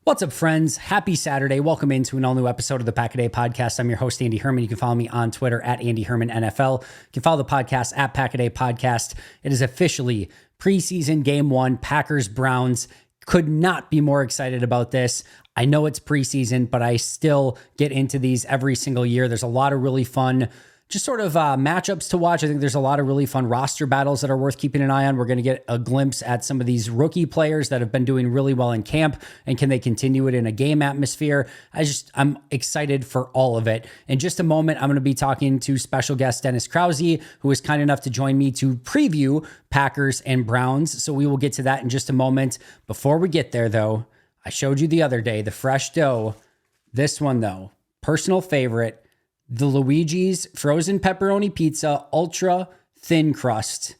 What's up, friends? Happy Saturday. Welcome into an all-new episode of the Pack a Day Podcast. I'm your host, Andy Herman. You can follow me on Twitter at Andy Herman NFL. You can follow the podcast at Pack a Day Podcast. It is officially preseason game one, Packers-Browns. Could not be more excited about this. I know it's preseason, but I still get into these every single year. There's a lot of really fun just sort of matchups to watch. I think there's a lot of really fun roster battles that are worth keeping an eye on. We're going to get a glimpse at some of these rookie players that have been doing really well in camp, and can they continue it in a game atmosphere? I'm excited for all of it. In just a moment, I'm going to be talking to special guest Dennis Krause, who is kind enough to join me to preview Packers and Browns. So we will get to that in just a moment. Before we get there, though, I showed you the other day, the fresh dough. This one, though, personal favorite, the Luigi's frozen pepperoni pizza, ultra thin crust.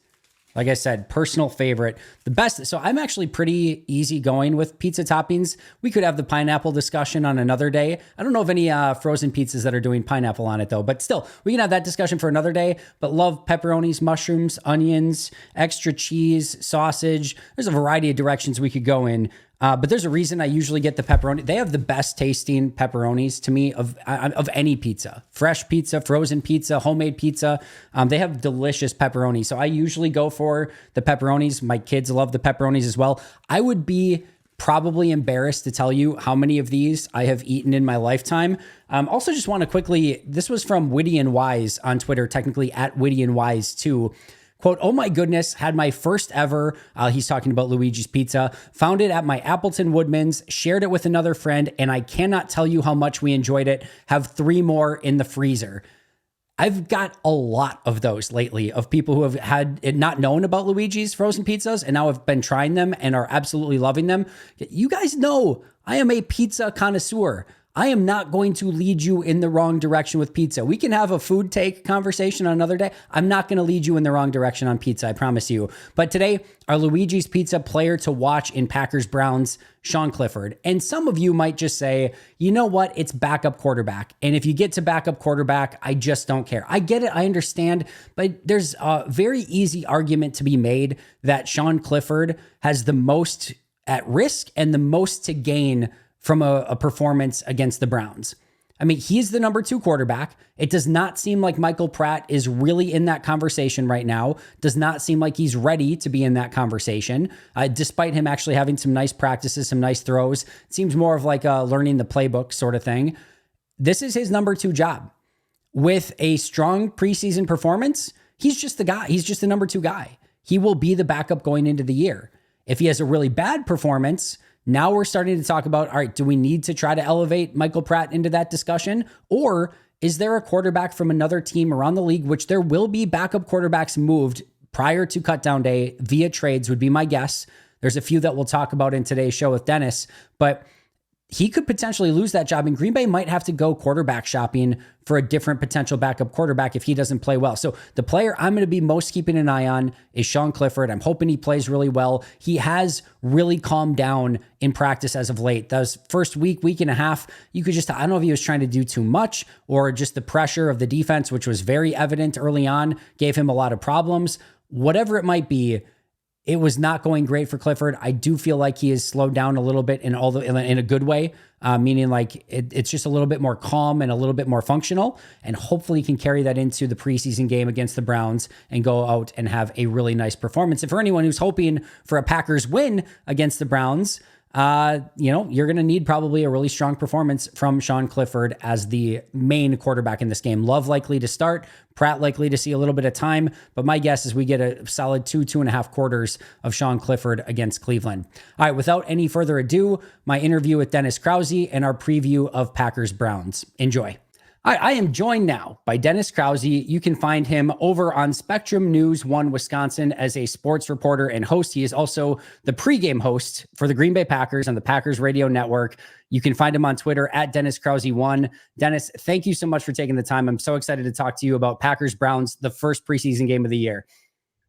Like I said, personal favorite, the best. So I'm actually pretty easy going with pizza toppings. We could have the pineapple discussion on another day. I don't know of any frozen pizzas that are doing pineapple on it though, but still, we can have that discussion for another day. But love pepperonis, mushrooms, onions, extra cheese, sausage. There's a variety of directions we could go in. But there's a reason I usually get the pepperoni. They have the best tasting pepperonis to me of any pizza. Fresh pizza, frozen pizza, homemade pizza. They have delicious pepperoni. So I usually go for the pepperonis. My kids love the pepperonis as well. I would be probably embarrassed to tell you how many of these I have eaten in my lifetime. Also just want to quickly, this was from Witty and Wise on Twitter, technically at Witty and Wise too. Quote, "Oh my goodness, had my first ever," he's talking about Luigi's Pizza, "found it at my Appleton Woodman's, shared it with another friend, and I cannot tell you how much we enjoyed it. Have 3 more in the freezer." I've got a lot of those lately of people who have had it not known about Luigi's frozen pizzas and now have been trying them and are absolutely loving them. You guys know I am a pizza connoisseur. I am not going to lead you in the wrong direction with pizza. We can have a food take conversation on another day. I'm not going to lead you in the wrong direction on pizza, I promise you. But today, our Luigi's Pizza player to watch in Packers-Browns, Sean Clifford. And some of you might just say, you know what? It's backup quarterback. And if you get to backup quarterback, I just don't care. I get it. I understand. But there's a very easy argument to be made that Sean Clifford has the most at risk and the most to gain from a performance against the Browns. I mean, he's the number 2 quarterback. It does not seem like Michael Pratt is really in that conversation right now. Does not seem like he's ready to be in that conversation, despite him actually having some nice practices, some nice throws. It seems more of like a learning the playbook sort of thing. This is his number 2 job. With a strong preseason performance, he's just the guy. He's just the number 2 guy. He will be the backup going into the year. If he has a really bad performance, now we're starting to talk about, all right, do we need to try to elevate Michael Pratt into that discussion? Or is there a quarterback from another team around the league, which there will be backup quarterbacks moved prior to cutdown day via trades would be my guess. There's a few that we'll talk about in today's show with Dennis, but he could potentially lose that job, and Green Bay might have to go quarterback shopping for a different potential backup quarterback if he doesn't play well. So the player I'm going to be most keeping an eye on is Sean Clifford. I'm hoping he plays really well. He has really calmed down in practice as of late. Those first week and a half, you could just, I don't know if he was trying to do too much or just the pressure of the defense, which was very evident early on, gave him a lot of problems. Whatever it might be, it was not going great for Clifford. I do feel like he has slowed down a little bit in a good way, meaning like it's just a little bit more calm and a little bit more functional, and hopefully can carry that into the preseason game against the Browns and go out and have a really nice performance. And for anyone who's hoping for a Packers win against the Browns, you're going to need probably a really strong performance from Sean Clifford as the main quarterback in this game. Love likely to start, Pratt likely to see a little bit of time, but my guess is we get a solid 2.5 quarters of Sean Clifford against Cleveland. All right, without any further ado, my interview with Dennis Krause and our preview of Packers Browns. Enjoy. I am joined now by Dennis Krause. You can find him over on Spectrum News 1 Wisconsin as a sports reporter and host. He is also the pregame host for the Green Bay Packers on the Packers Radio Network. You can find him on Twitter at Dennis Krause1. Dennis, thank you so much for taking the time. I'm so excited to talk to you about Packers Browns, the first preseason game of the year.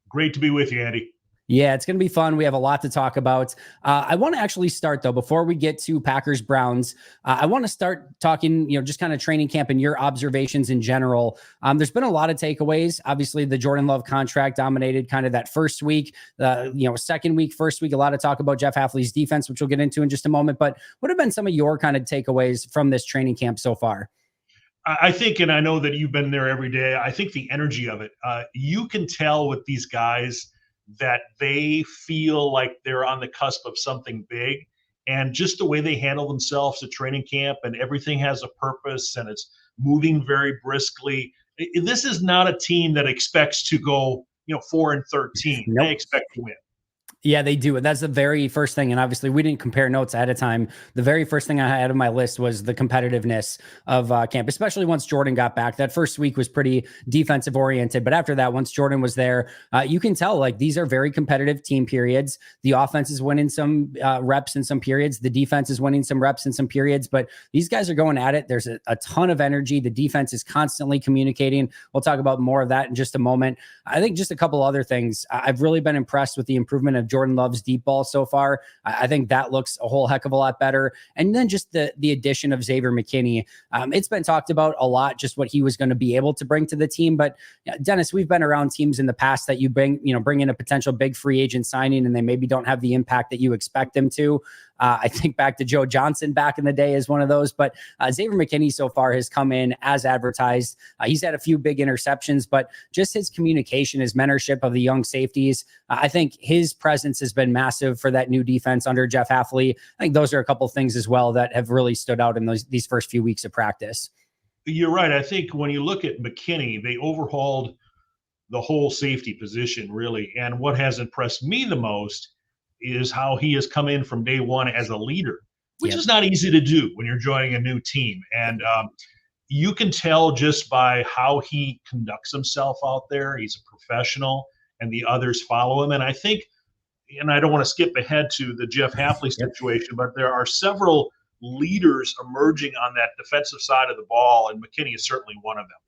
Great to be with you, Andy. Yeah, it's going to be fun. We have a lot to talk about. I want to actually start though, before we get to Packers Browns. I want to start talking, just kind of training camp and your observations in general. There's been a lot of takeaways. Obviously, the Jordan Love contract dominated kind of that first week. Second week, first week, a lot of talk about Jeff Hafley's defense, which we'll get into in just a moment. But what have been some of your kind of takeaways from this training camp so far? I think, and I know that you've been there every day, I think the energy of it, you can tell with these guys that they feel like they're on the cusp of something big. And just the way they handle themselves at training camp, and everything has a purpose and it's moving very briskly. This is not a team that expects to go, 4-13. Nope. They expect to win. Yeah, they do. That's the very first thing. And obviously, we didn't compare notes ahead of time. The very first thing I had on my list was the competitiveness of camp, especially once Jordan got back. That first week was pretty defensive oriented. But after that, once Jordan was there, you can tell like these are very competitive team periods. The offense is winning some reps in some periods. The defense is winning some reps in some periods. But these guys are going at it. There's a ton of energy. The defense is constantly communicating. We'll talk about more of that in just a moment. I think just a couple other things. I've really been impressed with the improvement of Jordan Love's deep ball so far. I think that looks a whole heck of a lot better. And then just the addition of Xavier McKinney. It's been talked about a lot, just what he was going to be able to bring to the team. But Dennis, we've been around teams in the past that you bring in a potential big free agent signing and they maybe don't have the impact that you expect them to. I think back to Joe Johnson back in the day as one of those, but Xavier McKinney so far has come in as advertised. He's had a few big interceptions, but just his communication, his mentorship of the young safeties, I think his presence has been massive for that new defense under Jeff Hafley. I think those are a couple of things as well that have really stood out in these first few weeks of practice. You're right. I think when you look at McKinney, they overhauled the whole safety position, really. And what has impressed me the most is how he has come in from day one as a leader, which is not easy to do when you're joining a new team. And you can tell just by how he conducts himself out there. He's a professional, and the others follow him. And I think, and I don't want to skip ahead to the Jeff Hafley situation, but there are several leaders emerging on that defensive side of the ball, and McKinney is certainly one of them.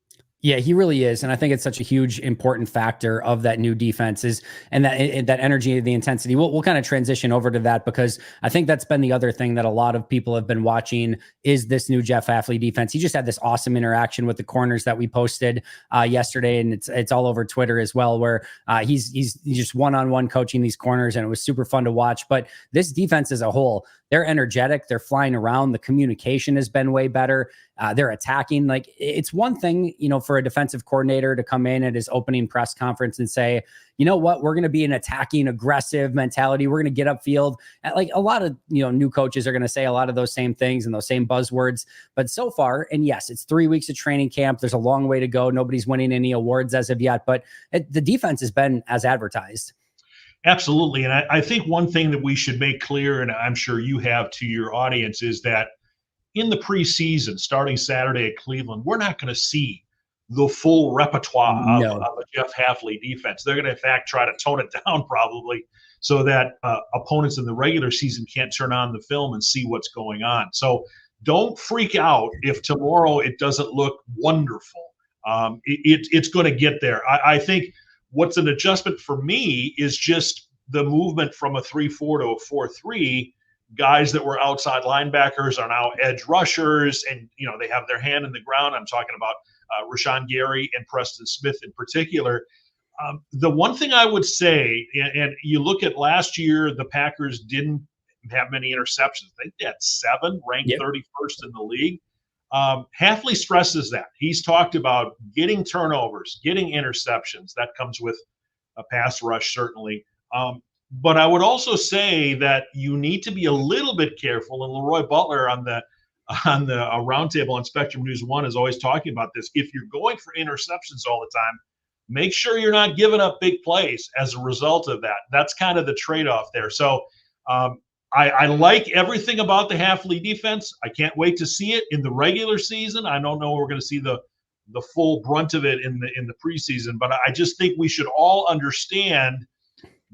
Yeah, he really is. And I think it's such a huge, important factor of that new defense and that energy, the intensity. We'll kind of transition over to that because I think that's been the other thing that a lot of people have been watching is this new Jeff Hafley defense. He just had this awesome interaction with the corners that we posted yesterday. And it's all over Twitter as well, where he's just one-on-one coaching these corners. And it was super fun to watch. But this defense as a whole, they're energetic. They're flying around. The communication has been way better. They're attacking. Like it's one thing, for a defensive coordinator to come in at his opening press conference and say, you know what, we're going to be an attacking, aggressive mentality. We're going to get upfield. Like a lot of, new coaches are going to say a lot of those same things and those same buzzwords. But so far, and yes, it's 3 weeks of training camp. There's a long way to go. Nobody's winning any awards as of yet, but the defense has been as advertised. Absolutely. And I think one thing that we should make clear, and I'm sure you have to your audience, is that in the preseason, starting Saturday at Cleveland, we're not going to see the full repertoire of a Jeff Hafley defense. They're going to, in fact, try to tone it down probably so that opponents in the regular season can't turn on the film and see what's going on. So don't freak out if tomorrow it doesn't look wonderful. It's going to get there. I think what's an adjustment for me is just the movement from a 3-4 to a 4-3. Guys that were outside linebackers are now edge rushers, and they have their hand in the ground. I'm talking about Rashawn Gary and Preston Smith in particular. The one thing I would say, and you look at last year, the Packers didn't have many interceptions. They had 7, ranked 31st in the league. Hafley stresses that. He's talked about getting turnovers, getting interceptions. That comes with a pass rush, certainly. But I would also say that you need to be a little bit careful. And Leroy Butler on the roundtable on Spectrum News 1 is always talking about this. If you're going for interceptions all the time, make sure you're not giving up big plays as a result of that. That's kind of the trade-off there. So I like everything about the Hafley defense. I can't wait to see it in the regular season. I don't know if we're going to see the full brunt of it in the preseason, but I just think we should all understand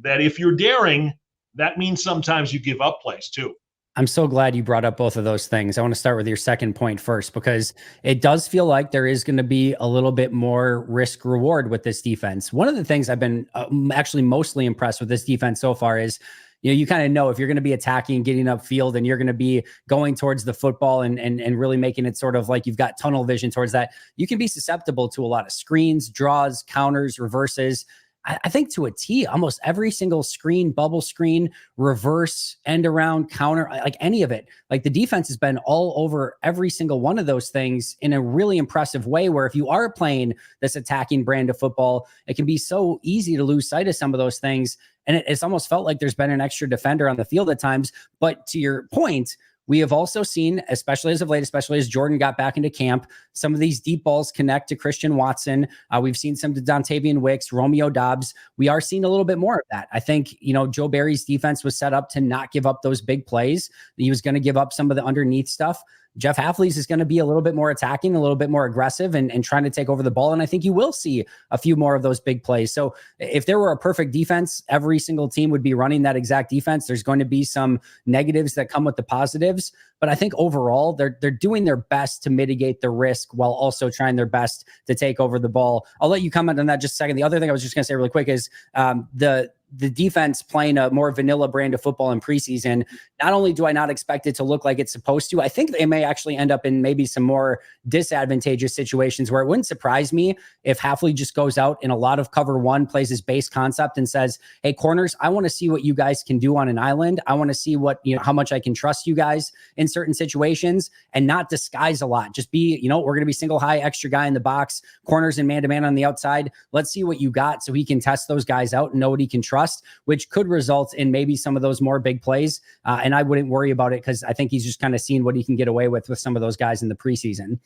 that if you're daring, that means sometimes you give up plays too. I'm so glad you brought up both of those things. I want to start with your second point first, because it does feel like there is going to be a little bit more risk reward with this defense. One of the things I've been actually mostly impressed with this defense so far is, you kind of know if you're going to be attacking, getting upfield, and you're going to be going towards the football and really making it sort of like you've got tunnel vision towards that, you can be susceptible to a lot of screens, draws, counters, reverses. I think to a T, almost every single screen, bubble screen, reverse, end around, counter, like any of it, like the defense has been all over every single one of those things in a really impressive way, where if you are playing this attacking brand of football, it can be so easy to lose sight of some of those things. And it's almost felt like there's been an extra defender on the field at times. But to your point, we have also seen, especially as of late, especially as Jordan got back into camp, some of these deep balls connect to Christian Watson. We've seen some to Dontavian Wicks, Romeo Dobbs. We are seeing a little bit more of that. I think, Joe Barry's defense was set up to not give up those big plays. He was going to give up some of the underneath stuff. Jeff Hafley's is going to be a little bit more attacking, a little bit more aggressive and trying to take over the ball. And I think you will see a few more of those big plays. So if there were a perfect defense, every single team would be running that exact defense. There's going to be some negatives that come with the positives. But I think overall, they're doing their best to mitigate the risk while also trying their best to take over the ball. I'll let you comment on that just a second. The other thing I was just going to say really quick is the defense playing a more vanilla brand of football in preseason. Not only do I not expect it to look like it's supposed to, I think they may actually end up in maybe some more disadvantageous situations where it wouldn't surprise me if Hafley just goes out in a lot of cover one, plays his base concept and says, hey, corners, I want to see what you guys can do on an island. I want to see what, how much I can trust you guys in certain situations, and not disguise a lot. Just be, we're going to be single high, extra guy in the box, corners and man-to-man on the outside. Let's see what you got so he can test those guys out and know what he can trust, which could result in maybe some of those more big plays. And I wouldn't worry about it because I think he's just kind of seen what he can get away with some of those guys in the preseason.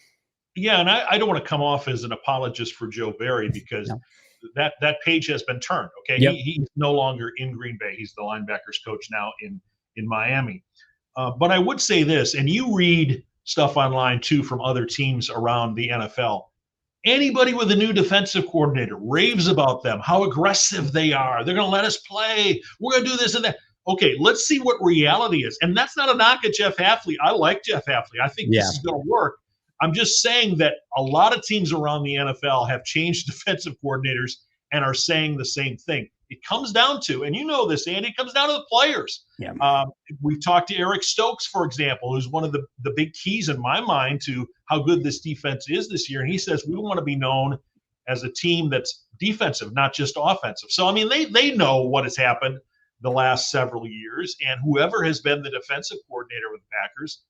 Yeah, and I don't want to come off as an apologist for Joe Barry because that page has been turned. Okay, yep. He's no longer in Green Bay. He's the linebackers coach now in Miami. But I would say this, and you read stuff online too from other teams around the NFL. Anybody with a new defensive coordinator raves about them, how aggressive they are. They're going to let us play. We're going to do this and that. Okay, let's see what reality is. And that's not a knock at Jeff Hafley. I like Jeff Hafley. I think this is going to work. I'm just saying that a lot of teams around the NFL have changed defensive coordinators and are saying the same thing. It comes down to, and you know this, Andy, it comes down to the players. Yeah. We've talked to Eric Stokes, for example, who's one of the big keys in my mind to how good this defense is this year. And he says we want to be known as a team that's defensive, not just offensive. So, I mean, they know what has happened the last several years. And whoever has been the defensive coordinator with the Packers,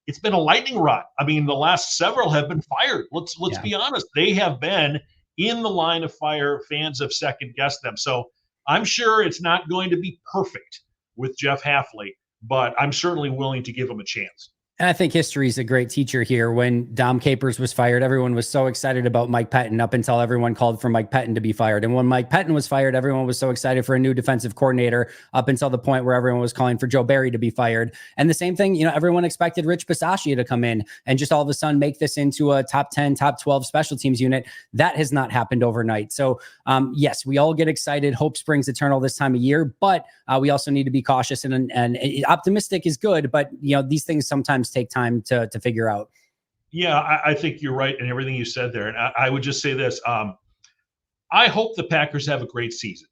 it's been a lightning rod. I mean, the last several have been fired. Let's be honest. They have been in the line of fire. Fans have second-guessed them. So I'm sure it's not going to be perfect with Jeff Hafley, but I'm certainly willing to give him a chance. And I think history is a great teacher here. When Dom Capers was fired, everyone was so excited about Mike Pettin up until everyone called for Mike Pettin to be fired. And when Mike Pettin was fired, everyone was so excited for a new defensive coordinator up until the point where everyone was calling for Joe Barry to be fired. And the same thing, everyone expected Rich Bisaccia to come in and just all of a sudden make this into a top 10, top 12 special teams unit. That has not happened overnight. So yes, we all get excited. Hope springs eternal this time of year, but we also need to be cautious and optimistic is good. But these things sometimes take time to figure out. Yeah, I think you're right in everything you said there. And I would just say this. I hope the Packers have a great season,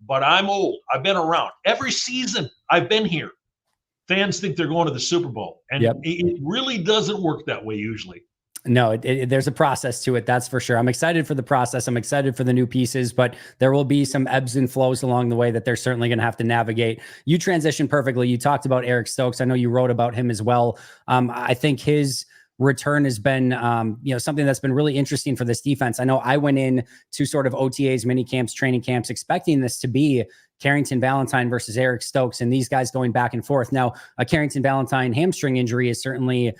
but I'm old. I've been around. Every season I've been here, fans think they're going to the Super Bowl. And it really doesn't work that way usually. No, there's a process to it. That's for sure. I'm excited for the process. I'm excited for the new pieces, but there will be some ebbs and flows along the way that they're certainly going to have to navigate. You transitioned perfectly. You talked about Eric Stokes. I know you wrote about him as well. I think his return has been, something that's been really interesting for this defense. I know I went in to sort of OTAs, mini camps, training camps, expecting this to be Carrington Valentine versus Eric Stokes and these guys going back and forth. Now, a Carrington Valentine hamstring injury has certainly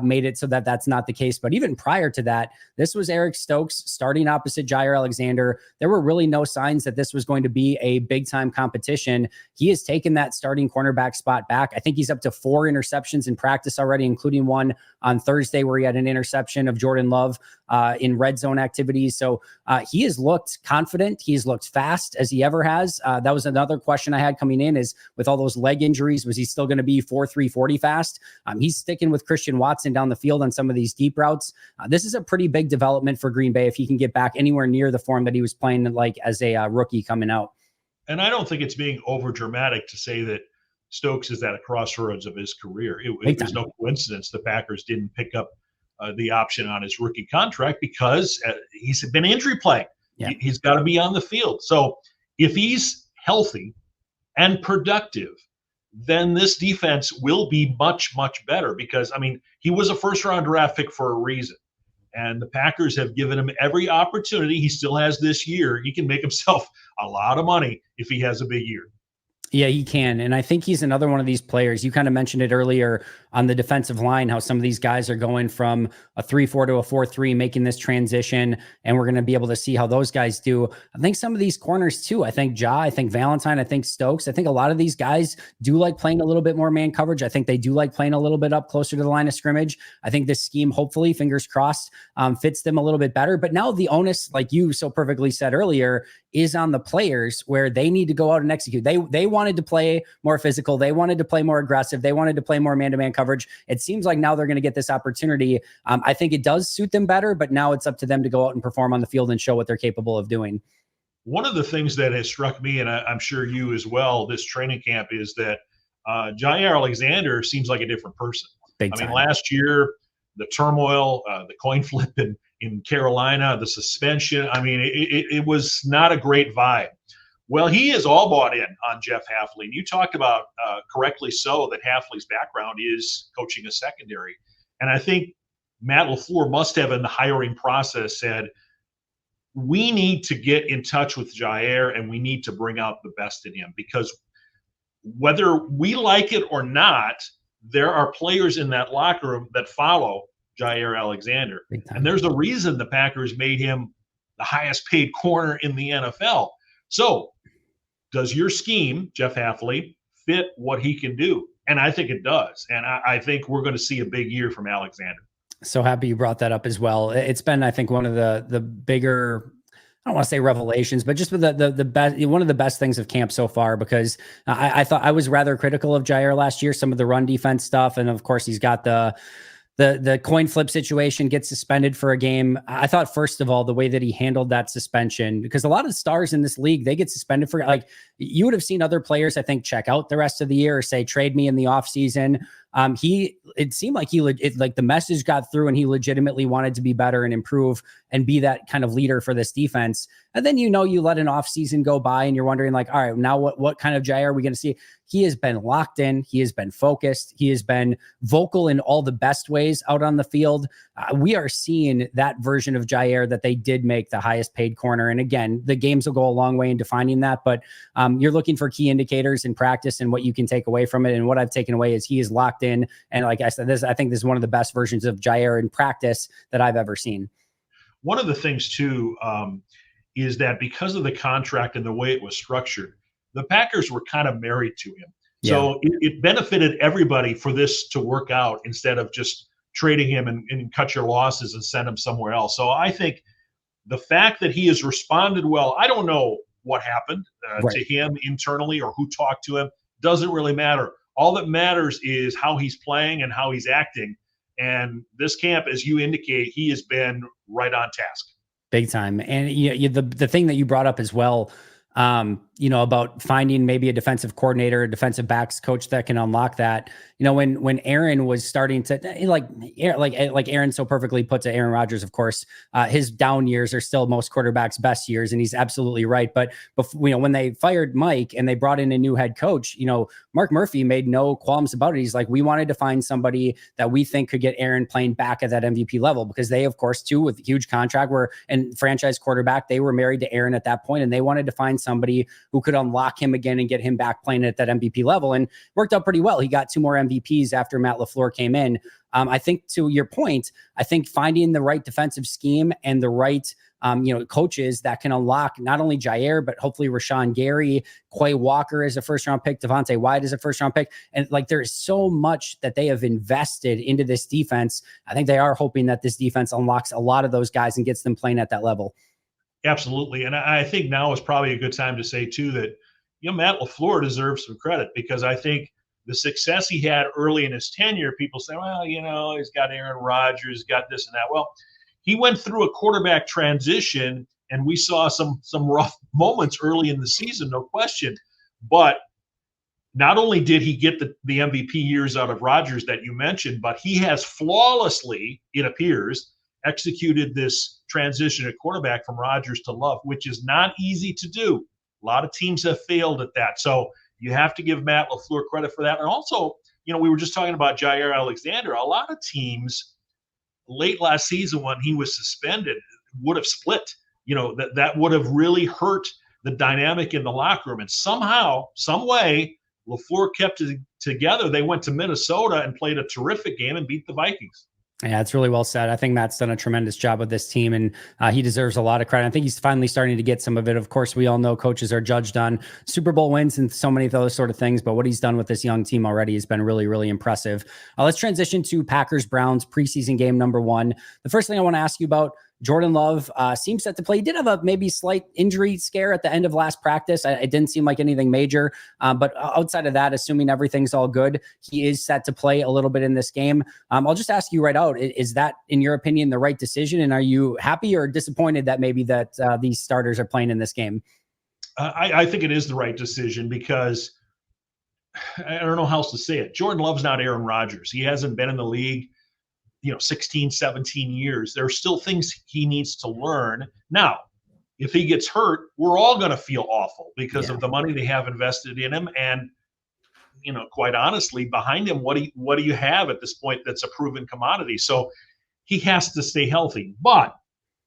made it so that that's not the case. But even prior to that, this was Eric Stokes starting opposite Jair Alexander. There were really no signs that this was going to be a big time competition. He has taken that starting cornerback spot back. I think he's up to 4 interceptions in practice already, including one on Thursday where he had an interception of Jordan Love. in red zone activities. So he has looked confident. He's looked fast as he ever has. That was another question I had coming in, is with all those leg injuries, was he still going to be 4.3 40 fast? He's sticking with Christian Watson down the field on some of these deep routes. This is a pretty big development for Green Bay if he can get back anywhere near the form that he was playing like as a rookie coming out. And I don't think it's being over dramatic to say that Stokes is at a crossroads of his career. It was no coincidence the Packers didn't pick up the option on his rookie contract because he's been injury playing. Yeah. He's got to be on the field. So if he's healthy and productive, then this defense will be much, much better because, I mean, he was a first-round draft pick for a reason. And the Packers have given him every opportunity. He still has this year. He can make himself a lot of money if he has a big year. Yeah, he can. And I think he's another one of these players. You kind of mentioned it earlier on the defensive line, how some of these guys are going from a 3-4 to a 4-3, making this transition. And we're going to be able to see how those guys do. I think some of these corners too. I think Ja, I think Valentine, I think Stokes. I think a lot of these guys do like playing a little bit more man coverage. I think they do like playing a little bit up closer to the line of scrimmage. I think this scheme, hopefully, fingers crossed, fits them a little bit better. But now the onus, like you so perfectly said earlier, is on the players where they need to go out and execute. They wanted to play more physical. They wanted to play more aggressive. They wanted to play more man-to-man coverage. It seems like now they're going to get this opportunity. I think it does suit them better, but now it's up to them to go out and perform on the field and show what they're capable of doing. One of the things that has struck me, and I'm sure you as well, this training camp, is that Jaire Alexander seems like a different person. Big time. I mean, last year, the turmoil, the coin flip in Carolina, the suspension, I mean, it was not a great vibe. Well, he is all bought in on Jeff Hafley. And you talked about, correctly so, that Hafley's background is coaching a secondary. And I think Matt LaFleur must have, in the hiring process, said, we need to get in touch with Jaire and we need to bring out the best in him, because whether we like it or not, there are players in that locker room that follow Jaire Alexander. And there's a reason the Packers made him the highest paid corner in the NFL. So does your scheme, Jeff Hafley, fit what he can do? And I think it does. And I think we're going to see a big year from Alexander. So happy you brought that up as well. It's been, I think, one of the bigger, I don't want to say revelations, but just with the best, one of the best things of camp so far, because I thought I was rather critical of Jaire last year, some of the run defense stuff. And of course, he's got the coin flip situation, gets suspended for a game. I thought, first of all, the way that he handled that suspension, because a lot of stars in this league, they get suspended for, like, you would have seen other players, I think, check out the rest of the year or say, trade me in the offseason. It seemed like like the message got through and he legitimately wanted to be better and improve and be that kind of leader for this defense. And then, you let an offseason go by and you're wondering, like, all right, now what kind of Jaire are we going to see? He has been locked in. He has been focused. He has been vocal in all the best ways out on the field. We are seeing that version of Jaire that they did make the highest paid corner. And again, the games will go a long way in defining that, but you're looking for key indicators in practice and what you can take away from it. And what I've taken away is he is locked in. And like I said, I think this is one of the best versions of Jaire in practice that I've ever seen. One of the things too, is that because of the contract and the way it was structured, the Packers were kind of married to him. Yeah. So it benefited everybody for this to work out instead of just trading him and cut your losses and send him somewhere else. So I think the fact that he has responded well, I don't know what happened to him internally or who talked to him, doesn't really matter. All that matters is how he's playing and how he's acting. And this camp, as you indicate, he has been right on task. Big time. And the thing that you brought up as well, about finding maybe a defensive coordinator, a defensive backs coach that can unlock that. When Aaron was starting to like Aaron so perfectly put to Aaron Rodgers, of course, his down years are still most quarterbacks' best years, and he's absolutely right. But when they fired Mike and they brought in a new head coach, Mark Murphy made no qualms about it. He's like, we wanted to find somebody that we think could get Aaron playing back at that MVP level, because they, of course, too, with huge contract and franchise quarterback, they were married to Aaron at that point, and they wanted to find somebody who could unlock him again and get him back playing at that MVP level, and worked out pretty well. He got 2 more MVPs after Matt LaFleur came in. I think to your point, I think finding the right defensive scheme and the right coaches that can unlock not only Jair, but hopefully Rashawn Gary, Quay Walker is a first-round pick, Devontae White is a first-round pick. And like there is so much that they have invested into this defense. I think they are hoping that this defense unlocks a lot of those guys and gets them playing at that level. Absolutely. And I think now is probably a good time to say, too, that Matt LaFleur deserves some credit, because I think the success he had early in his tenure, people say, well, he's got Aaron Rodgers, got this and that. Well, he went through a quarterback transition, and we saw some rough moments early in the season, no question. But not only did he get the MVP years out of Rodgers that you mentioned, but he has flawlessly, it appears, executed this transition at quarterback from Rodgers to Love, which is not easy to do. A lot of teams have failed at that. So you have to give Matt LaFleur credit for that. And also, we were just talking about Jair Alexander. A lot of teams late last season when he was suspended would have split. That would have really hurt the dynamic in the locker room. And somehow, some way, LaFleur kept it together. They went to Minnesota and played a terrific game and beat the Vikings. Yeah, it's really well said. I think Matt's done a tremendous job with this team, and he deserves a lot of credit. I think he's finally starting to get some of it. Of course, we all know coaches are judged on Super Bowl wins and so many of those sort of things, but what he's done with this young team already has been really, really impressive. Let's transition to Packers-Browns preseason game number 1. The first thing I want to ask you about, Jordan Love seems set to play. He did have a maybe slight injury scare at the end of last practice. It didn't seem like anything major, but outside of that, assuming everything's all good, he is set to play a little bit in this game. I'll just ask you right out, is that, in your opinion, the right decision? And are you happy or disappointed that maybe that these starters are playing in this game? I think it is the right decision, because I don't know how else to say it. Jordan Love's not Aaron Rodgers. He hasn't been in the league 16, 17 years. There are still things he needs to learn. Now, if he gets hurt, we're all going to feel awful because of the money they have invested in him. And, quite honestly, behind him, what do you have at this point that's a proven commodity? So he has to stay healthy. But,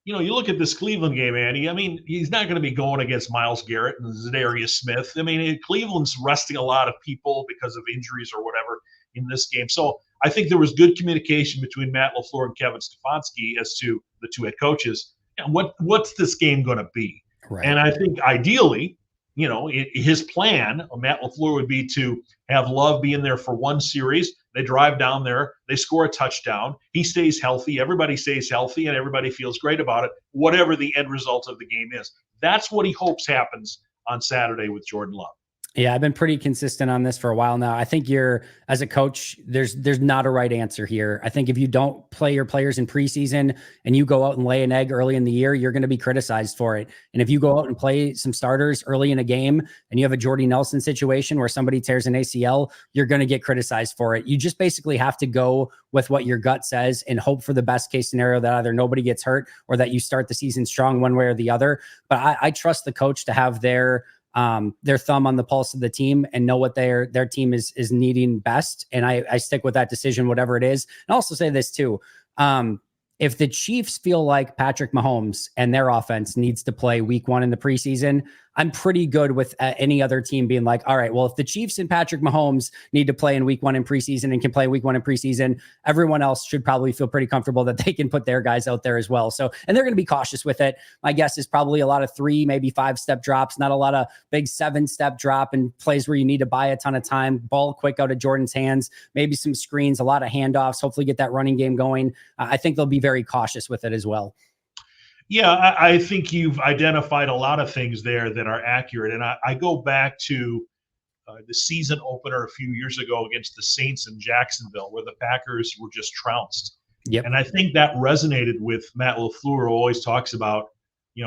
you look at this Cleveland game, Andy. I mean, he's not going to be going against Myles Garrett and Zadarius Smith. I mean, Cleveland's resting a lot of people because of injuries or whatever in this game. So I think there was good communication between Matt LaFleur and Kevin Stefanski as to the two head coaches. What's this game going to be? Right. And I think ideally, his plan, Matt LaFleur, would be to have Love be in there for one series. They drive down there, they score a touchdown. He stays healthy. Everybody stays healthy, and everybody feels great about it, whatever the end result of the game is. That's what he hopes happens on Saturday with Jordan Love. Yeah, I've been pretty consistent on this for a while now. I think as a coach, there's not a right answer here. I think if you don't play your players in preseason and you go out and lay an egg early in the year, you're going to be criticized for it. And if you go out and play some starters early in a game and you have a Jordy Nelson situation where somebody tears an ACL, you're going to get criticized for it. You just basically have to go with what your gut says and hope for the best case scenario that either nobody gets hurt or that you start the season strong one way or the other. But I trust the coach to have their thumb on the pulse of the team and know what their team is needing best. And I stick with that decision, whatever it is. And I'll also say this too. If the Chiefs feel like Patrick Mahomes and their offense needs to play week 1 in the preseason, I'm pretty good with any other team being like, all right, well, if the Chiefs and Patrick Mahomes need to play in week 1 in preseason and can play week 1 in preseason, everyone else should probably feel pretty comfortable that they can put their guys out there as well. So, and they're going to be cautious with it. My guess is probably a lot of 3, maybe 5-step drops, not a lot of big 7-step drop and plays where you need to buy a ton of time, ball quick out of Jordan's hands, maybe some screens, a lot of handoffs, hopefully get that running game going. I think they'll be very cautious with it as well. Yeah, I think you've identified a lot of things there that are accurate. And I go back to the season opener a few years ago against the Saints in Jacksonville, where the Packers were just trounced. Yep. And I think that resonated with Matt LaFleur, who always talks about,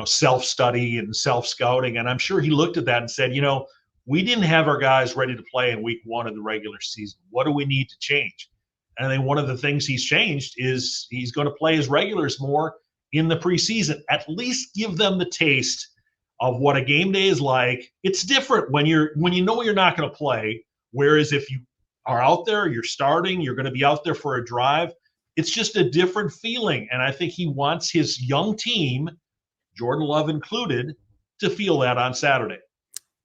self-study and self-scouting. And I'm sure he looked at that and said, we didn't have our guys ready to play in week 1 of the regular season. What do we need to change? And I think one of the things he's changed is he's going to play his regulars more in the preseason. At least give them the taste of what a game day is like. It's different when you know you're not going to play. Whereas if you are out there, you're starting, you're going to be out there for a drive. It's just a different feeling. And I think he wants his young team, Jordan Love included, to feel that on Saturday.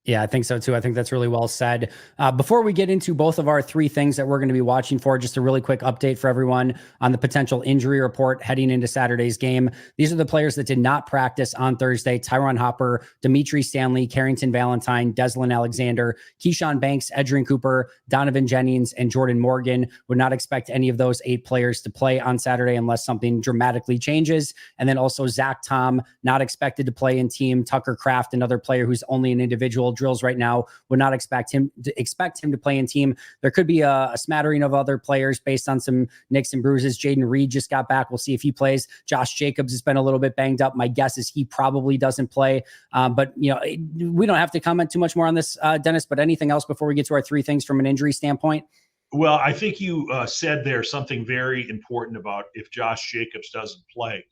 Yeah, I think so too. I think that's really well said. Before we get into both of our three things that we're going to be watching for, just a really quick update for everyone on the potential injury report heading into Saturday's game. These are the players that did not practice on Thursday: Tyron Hopper, Dimitri Stanley, Carrington Valentine, Deslin Alexander, Keyshawn Banks, Edgerrin Cooper, Donovan Jennings, and Jordan Morgan. Would not expect any of those 8 players to play on Saturday unless something dramatically changes. And then also Zach Tom, not expected to play in team. Tucker Kraft, another player who's only an individual drills right now, would not expect him to play in team. There could be a smattering of other players based on some nicks and bruises. Jaden Reed just got back. We'll see if he plays. Josh Jacobs has been a little bit banged up. My guess is he probably doesn't play. But we don't have to comment too much more on this, Dennis. But anything else before we get to our three things from an injury standpoint? Well, I think you said there something very important about if Josh Jacobs doesn't play.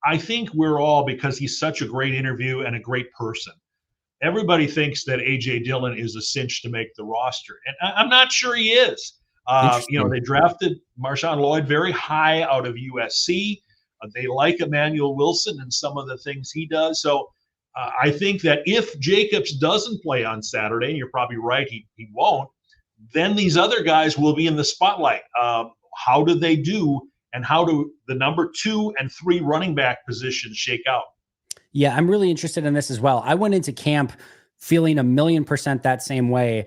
I think we're all, because he's such a great interview and a great person, everybody thinks that A.J. Dillon is a cinch to make the roster. And I'm not sure he is. They drafted Marshawn Lloyd very high out of USC. They like Emmanuel Wilson and some of the things he does. So I think that if Jacobs doesn't play on Saturday, and you're probably right, he won't, then these other guys will be in the spotlight. How do they do, and how do the number 2 and 3 running back positions shake out? Yeah, I'm really interested in this as well. I went into camp feeling 1,000,000% that same way,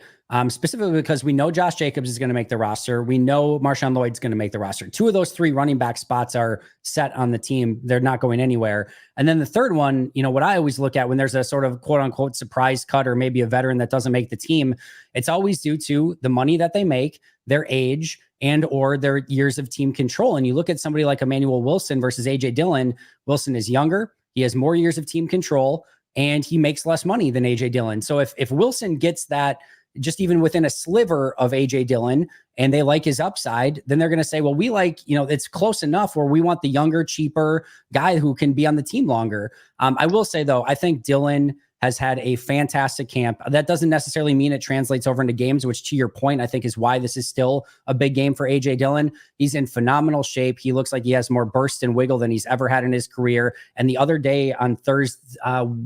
specifically because we know Josh Jacobs is going to make the roster. We know Marshawn Lloyd's going to make the roster. 2 of those 3 running back spots are set on the team. They're not going anywhere. And then the third one, what I always look at when there's a sort of quote unquote surprise cut or maybe a veteran that doesn't make the team, it's always due to the money that they make, their age, and or their years of team control. And you look at somebody like Emmanuel Wilson versus A.J. Dillon. Wilson is younger. He has more years of team control, and he makes less money than A.J. Dillon. So if Wilson gets that just even within a sliver of A.J. Dillon and they like his upside, then they're going to say, well, we like, it's close enough where we want the younger, cheaper guy who can be on the team longer. I will say, though, I think Dillon has had a fantastic camp. That doesn't necessarily mean it translates over into games, which to your point, I think is why this is still a big game for A.J. Dillon. He's in phenomenal shape. He looks like he has more burst and wiggle than he's ever had in his career. And the other day on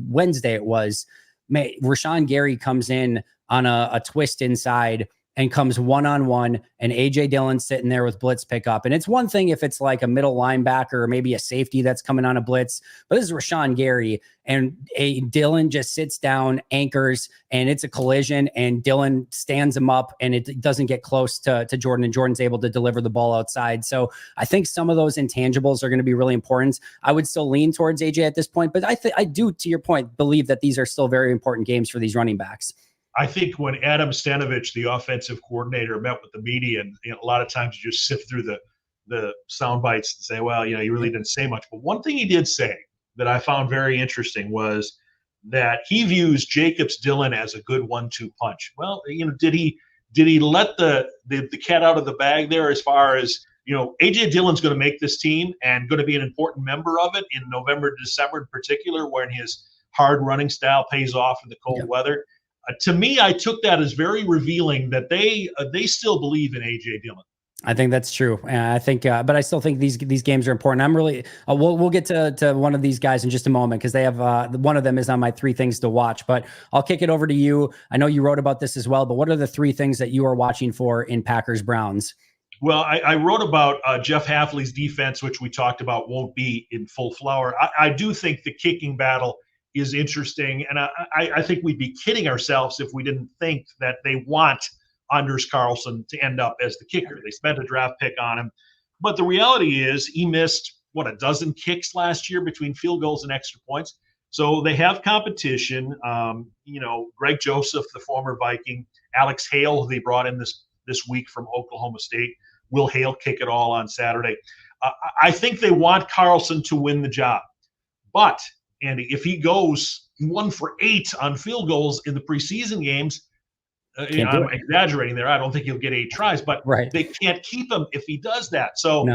Wednesday, it was, Rashawn Gary comes in on a twist inside and comes one-on-one, and A.J. Dillon sitting there with blitz pickup. And it's one thing if it's like a middle linebacker or maybe a safety that's coming on a blitz, but this is Rashawn Gary, and Dillon just sits down, anchors, and it's a collision, and Dillon stands him up, and it doesn't get close to Jordan, and Jordan's able to deliver the ball outside. So I think some of those intangibles are going to be really important. I would still lean towards A.J. at this point, but I do, to your point, believe that these are still very important games for these running backs. I think when Adam Stanovich, the offensive coordinator, met with the media, and a lot of times you just sift through the sound bites and say, well, he really didn't say much. But one thing he did say that I found very interesting was that he views Jacobs Dillon as a good 1-2 punch. Well, did he let the cat out of the bag there as far as, A.J. Dillon's going to make this team and going to be an important member of it in November, December in particular, when his hard running style pays off in the cold weather. To me, I took that as very revealing that they still believe in A.J. Dillon. I think that's true. I think, but I still think these games are important. I'm really, we'll get to one of these guys in just a moment because they have one of them is on my 3 things to watch. But I'll kick it over to you. I know you wrote about this as well, but what are the 3 things that you are watching for in Packers Browns? Well, I wrote about Jeff Hafley's defense, which we talked about won't be in full flower. I do think the kicking battle is interesting. And I think we'd be kidding ourselves if we didn't think that they want Anders Carlson to end up as the kicker. They spent a draft pick on him. But the reality is he missed, a dozen kicks last year between field goals and extra points. So they have competition. Greg Joseph, the former Viking, Alex Hale, who they brought in this week from Oklahoma State. Will Hale kick it all on Saturday? I think they want Carlson to win the job. But Andy, if he goes 1 for 8 on field goals in the preseason games, I'm exaggerating there. I don't think he'll get 8 tries, but they can't keep him if he does that. So,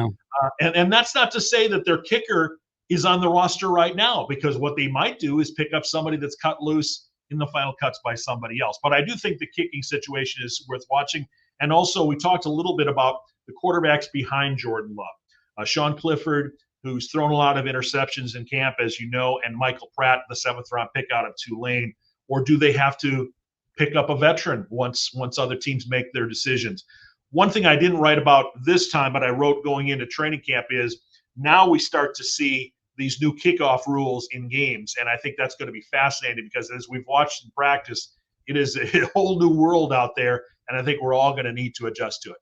and that's not to say that their kicker is on the roster right now, because what they might do is pick up somebody that's cut loose in the final cuts by somebody else. But I do think the kicking situation is worth watching. And also, we talked a little bit about the quarterbacks behind Jordan Love. Sean Clifford, who's thrown a lot of interceptions in camp, as you know, and Michael Pratt, the 7th-round pick out of Tulane. Or do they have to pick up a veteran once other teams make their decisions. One thing I didn't write about this time, but I wrote going into training camp is now we start to see these new kickoff rules in games. And I think that's going to be fascinating because as we've watched in practice, it is a whole new world out there. And I think we're all going to need to adjust to it.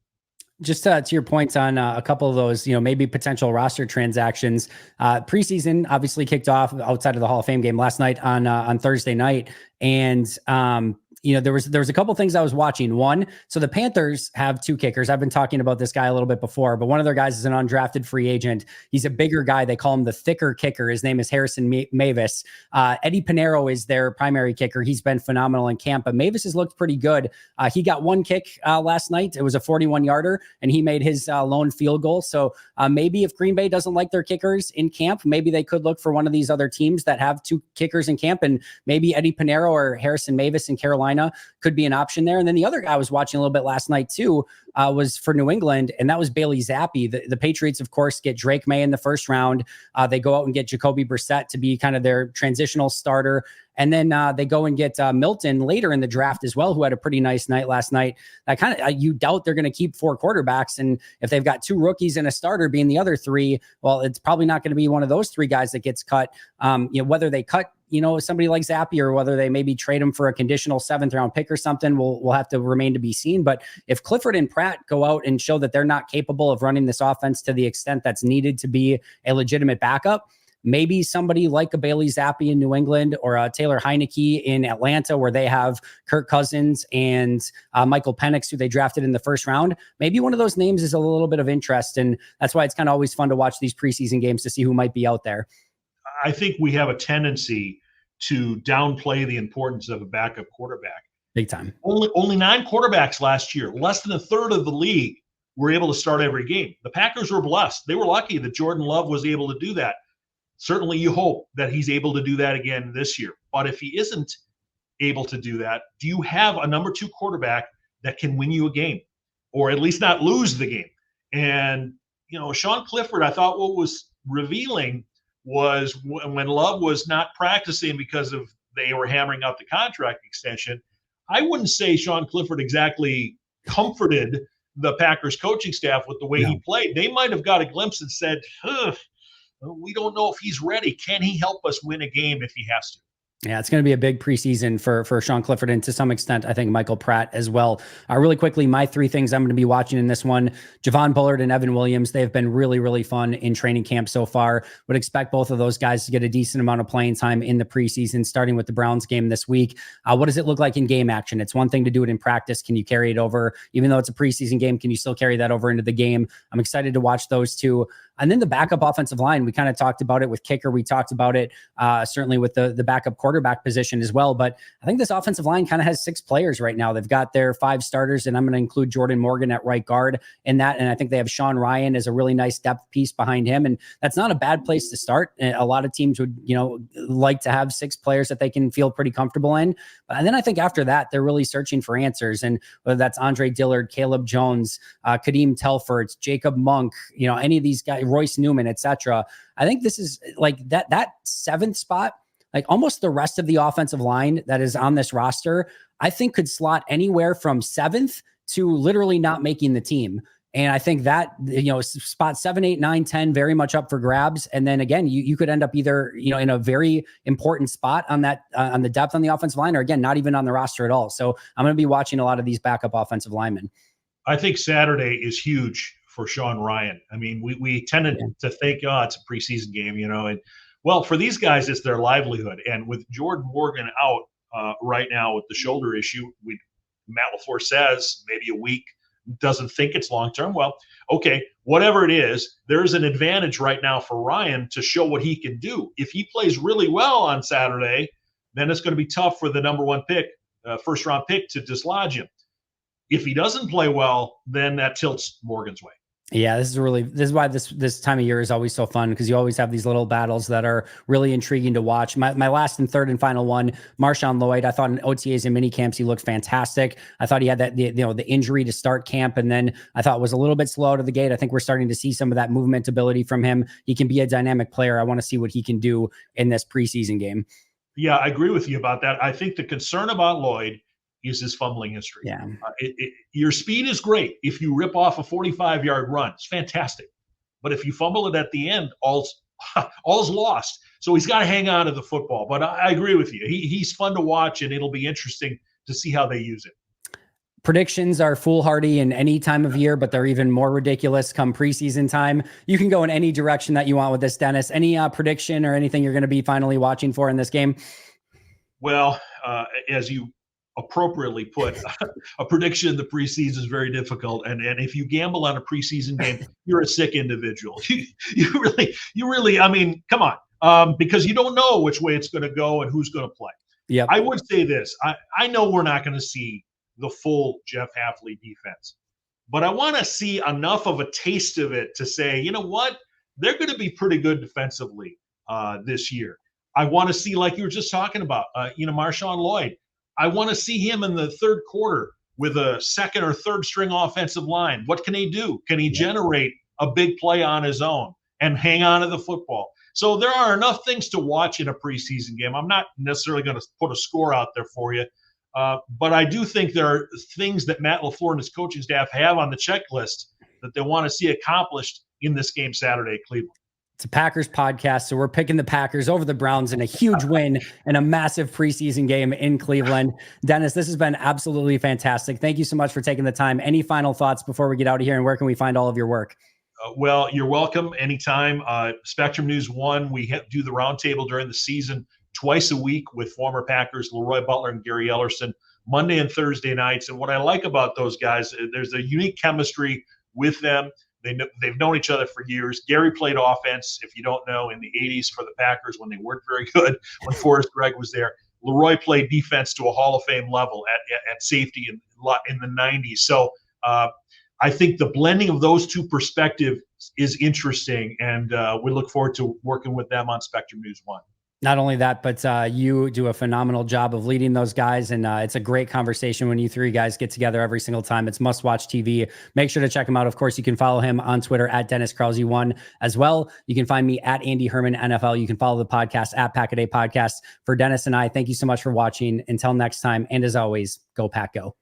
Just to your points on a couple of those, maybe potential roster transactions. Preseason obviously kicked off outside of the Hall of Fame game last night on Thursday night. And, there was a couple things I was watching. One, so the Panthers have two kickers. I've been talking about this guy a little bit before, but one of their guys is an undrafted free agent. He's a bigger guy. They call him the thicker kicker. His name is Harrison Mavis. Eddie Pinheiro is their primary kicker. He's been phenomenal in camp, but Mavis has looked pretty good. He got one kick last night. It was a 41-yarder, and he made his lone field goal. So maybe if Green Bay doesn't like their kickers in camp, maybe they could look for one of these other teams that have two kickers in camp, and maybe Eddie Pinheiro or Harrison Mavis in Carolina could be an option there. And then the other guy I was watching a little bit last night too was for New England, and that was Bailey Zappi. The Patriots, of course, get Drake May in the first round. They go out and get Jacoby Brissett to be kind of their transitional starter. And then they go and get Milton later in the draft as well, who had a pretty nice night last night. That kind of you doubt they're going to keep four quarterbacks, and if they've got two rookies and a starter being the other three, well, it's probably not going to be one of those three guys that gets cut. Whether they cut somebody like Zappi or whether they maybe trade him for a conditional 7th round pick or something, will have to remain to be seen. But if Clifford and Pratt go out and show that they're not capable of running this offense to the extent that's needed to be a legitimate backup, maybe somebody like a Bailey Zappi in New England or a Taylor Heineke in Atlanta, where they have Kirk Cousins and Michael Penix, who they drafted in the first round. Maybe one of those names is a little bit of interest. And that's why it's kind of always fun to watch these preseason games to see who might be out there. I think we have a tendency to downplay the importance of a backup quarterback. Big time. Only 9 quarterbacks last year, less than a third of the league, were able to start every game. The Packers were blessed. They were lucky that Jordan Love was able to do that. Certainly you hope that he's able to do that again this year. But if he isn't able to do that, do you have a number 2 quarterback that can win you a game or at least not lose the game? And, Sean Clifford, I thought what was revealing was when Love was not practicing because of they were hammering out the contract extension. I wouldn't say Sean Clifford exactly comforted the Packers coaching staff with the way he played. They might have got a glimpse and said, we don't know if he's ready. Can he help us win a game if he has to? Yeah, it's going to be a big preseason for Sean Clifford and to some extent, I think Michael Pratt as well. Really quickly, my 3 things I'm going to be watching in this one: Javon Bullard and Evan Williams. They've been really, really fun in training camp so far. Would expect both of those guys to get a decent amount of playing time in the preseason, starting with the Browns game this week. What does it look like in game action? It's one thing to do it in practice. Can you carry it over? Even though it's a preseason game, can you still carry that over into the game? I'm excited to watch those two. And then the backup offensive line, we kind of talked about it with kicker. We talked about it certainly with the backup quarterback position as well. But I think this offensive line kind of has 6 players right now. They've got their 5 starters, and I'm going to include Jordan Morgan at right guard in that. And I think they have Sean Ryan as a really nice depth piece behind him. And that's not a bad place to start. A lot of teams would, like to have 6 players that they can feel pretty comfortable in. And then I think after that, they're really searching for answers. And whether that's Andre Dillard, Caleb Jones, Kadeem Telford, Jacob Monk, any of these guys, Royce Newman, etc. I think this is like that 7th spot, like almost the rest of the offensive line that is on this roster, I think could slot anywhere from 7th to literally not making the team. And I think that, spot 7, 8, 9, 10, very much up for grabs. And then again, you could end up either, in a very important spot on that, on the depth on the offensive line, or again, not even on the roster at all. So I'm going to be watching a lot of these backup offensive linemen. I think Saturday is huge for Sean Ryan. I mean, we tended to think, it's a preseason game, and well, for these guys, it's their livelihood. And with Jordan Morgan out right now with the shoulder issue, Matt LaFleur says maybe a week, doesn't think it's long-term. Well, okay, whatever it is, there's an advantage right now for Ryan to show what he can do. If he plays really well on Saturday, then it's going to be tough for the number 1 pick, first-round pick, to dislodge him. If he doesn't play well, then that tilts Morgan's way. Yeah, this is why this time of year is always so fun, because you always have these little battles that are really intriguing to watch. My last and third and final one, Marshawn Lloyd. I thought in OTAs and mini camps he looked fantastic. I thought he had the injury to start camp, and then I thought was a little bit slow out of the gate. I think we're starting to see some of that movement ability from him. He can be a dynamic player. I want to see what he can do in this preseason game. Yeah, I agree with you about that. I think the concern about Lloyd is his fumbling history. Yeah. Your speed is great. If you rip off a 45-yard run, it's fantastic. But if you fumble it at the end, all's lost. So he's got to hang on to the football. But I agree with you. He's fun to watch, and it'll be interesting to see how they use it. Predictions are foolhardy in any time of year, but they're even more ridiculous come preseason time. You can go in any direction that you want with this, Dennis. Any prediction or anything you're going to be finally watching for in this game? Well, as you appropriately put, a prediction in the preseason is very difficult. And if you gamble on a preseason game, you're a sick individual. You really, I mean, come on, because you don't know which way it's going to go and who's going to play. Yeah, I would say this. I know we're not going to see the full Jeff Hafley defense, but I want to see enough of a taste of it to say, you know what, they're going to be pretty good defensively this year. I want to see, like you were just talking about, Marshawn Lloyd. I want to see him in the third quarter with a second or third string offensive line. What can he do? Can he generate a big play on his own and hang on to the football? So there are enough things to watch in a preseason game. I'm not necessarily going to put a score out there for you. But I do think there are things that Matt LaFleur and his coaching staff have on the checklist that they want to see accomplished in this game Saturday at Cleveland. It's a Packers podcast, so we're picking the Packers over the Browns in a huge win and a massive preseason game in Cleveland. Dennis, this has been absolutely fantastic. Thank you so much for taking the time. Any final thoughts before we get out of here, and where can we find all of your work? Well, you're welcome anytime. Spectrum News 1, we do the roundtable during the season twice a week with former Packers Leroy Butler and Gary Ellerson, Monday and Thursday nights. And what I like about those guys, there's a unique chemistry with them. They've known each other for years. Gary played offense, if you don't know, in the 80s for the Packers when they weren't very good, when Forrest Gregg was there. Leroy played defense to a Hall of Fame level at safety in the 90s. So I think the blending of those two perspectives is interesting, and we look forward to working with them on Spectrum News 1. Not only that, but you do a phenomenal job of leading those guys. And it's a great conversation when you three guys get together every single time. It's must-watch TV. Make sure to check him out. Of course, you can follow him on Twitter at Dennis Crowy1 as well. You can find me at Andy Herman NFL. You can follow the podcast at Pack-A-Day Podcast. For Dennis and I, thank you so much for watching. Until next time, and as always, go Pack Go.